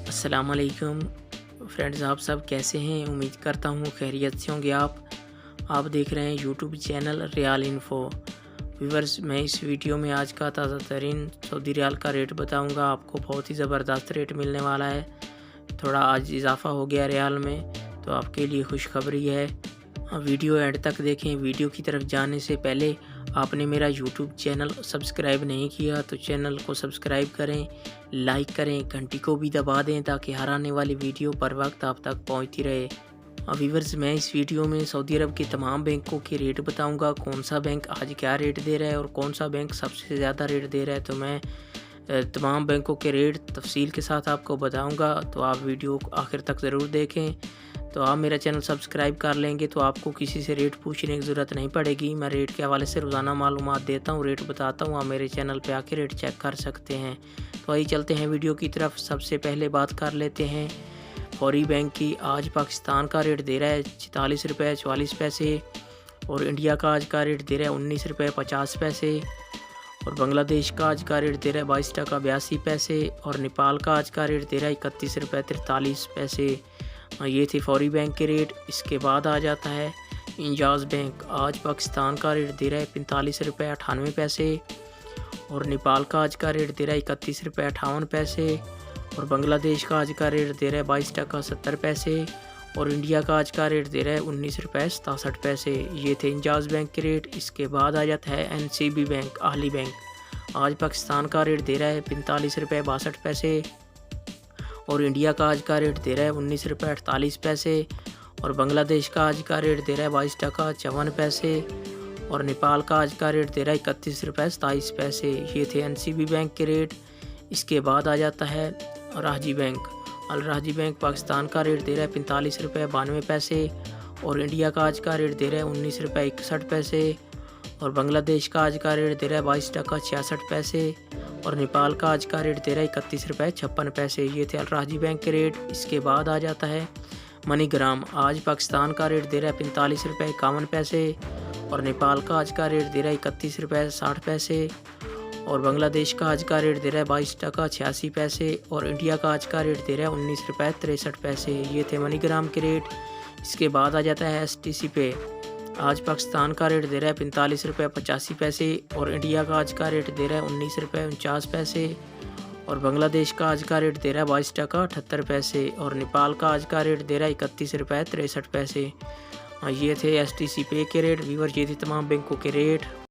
अस्सलाम वालेकुम फ्रेंड्स, आप सब कैसे हैं। उम्मीद करता हूँ खैरियत से होंगे। आप देख रहे हैं YouTube channel real info. Viewers, मैं इस वीडियो में आज का ताज़ा तरीन सऊदी रियाल का रेट बताऊंगा। आपको बहुत ही ज़बरदस्त रेट मिलने वाला है। थोड़ा आज इजाफा हो गया रियाल में, तो आपके लिए खुशखबरी है। वीडियो एंड तक देखें। वीडियो की तरफ जाने से पहले आपने मेरा यूट्यूब चैनल सब्सक्राइब नहीं किया तो चैनल को सब्सक्राइब करें, लाइक करें, घंटी को भी दबा दें ताकि हर आने वाली वीडियो पर वक्त आप तक पहुंचती रहे। व्यूवर्स, मैं इस वीडियो में सऊदी अरब के तमाम बैंकों के रेट बताऊंगा। कौन सा बैंक आज क्या रेट दे रहा है और कौन सा बैंक सबसे ज़्यादा रेट दे रहा है। तो मैं तमाम बैंकों के रेट तफसील के साथ आपको बताऊंगा, तो आप वीडियो को आखिर तक ज़रूर देखें। तो आप मेरा चैनल सब्सक्राइब कर लेंगे तो आपको किसी से रेट पूछने की ज़रूरत नहीं पड़ेगी। मैं रेट के हवाले से रोज़ाना मालूमात देता हूँ, रेट बताता हूँ। आप मेरे चैनल पे आके रेट चेक कर सकते हैं। तो आइए चलते हैं वीडियो की तरफ। सबसे पहले बात कर लेते हैं फौरी बैंक की। आज पाकिस्तान का रेट दे रहा है 44 रुपये 44 पैसे और इंडिया का आज का रेट दे रहा है 19 रुपये 50 पैसे और बांग्लादेश का आज का रेट दे रहा है 22 टका 82 पैसे और नेपाल का आज का रेट दे रहा है 31 रुपये 43 पैसे। ये थे फौरी बैंक के रेट। इसके बाद आ जाता है इंजाज़ बैंक। आज पाकिस्तान का रेट दे रहा है 45 रुपये 98 पैसे और नेपाल का आज का रेट दे रहा है 31 रुपये 58 पैसे और बांग्लादेश का आज का रेट दे रहा है 22 टका 70 पैसे और इंडिया का आज का रेट दे रहा है 19 रुपये 67 पैसे। ये थे इंजाज़ बैंक के रेट। इसके बाद आ जाता है NCB बैंक, अहली बैंक। आज पाकिस्तान का रेट दे रहा है 45 रुपये 62 पैसे और इंडिया का आज का रेट दे रहा है 19 रुपये 48 पैसे और बांग्लादेश का आज का रेट दे रहा है 22 टका 54 पैसे और नेपाल का आज का रेट दे रहा है 31 रुपये 27 पैसे। ये थे NCB बैंक के रेट। इसके बाद आ जाता है राहजी बैंक। अल राहजी बैंक पाकिस्तान का रेट दे रहा है 45 रुपये 92 पैसे और इंडिया का आज का रेट दे रहा है 19 रुपये 61 पैसे और बांग्लादेश का आज का रेट दे रहा है 22 टका 66 पैसे और नेपाल का आज का रेट दे रहा है 31 रुपये 56 पैसे। ये थे अल राहजी बैंक के रेट। इसके बाद आ जाता है मनीग्राम। आज पाकिस्तान का रेट दे रहा है 45 रुपये 51 पैसे और नेपाल का आज का रेट दे रहा है 31 रुपये 60 पैसे और बांग्लादेश का आज का रेट दे रहा है 22 टका 86 पैसे और इंडिया का आज का रेट दे रहा है 19 रुपये 63 पैसे। ये थे मनीग्राम के रेट। इसके बाद आ जाता है STC पे। आज पाकिस्तान का रेट दे रहा है 45 रुपये 85 पैसे और इंडिया का आज का रेट दे रहा है 19 रुपये 49 पैसे और बांग्लादेश का आज का रेट दे रहा है 22 टका 78 पैसे और नेपाल का आज का रेट दे रहा है 31 रुपये 63 पैसे। ये थे STC पे के रेट। व्यूअर, ये थे तमाम बैंकों के रेट।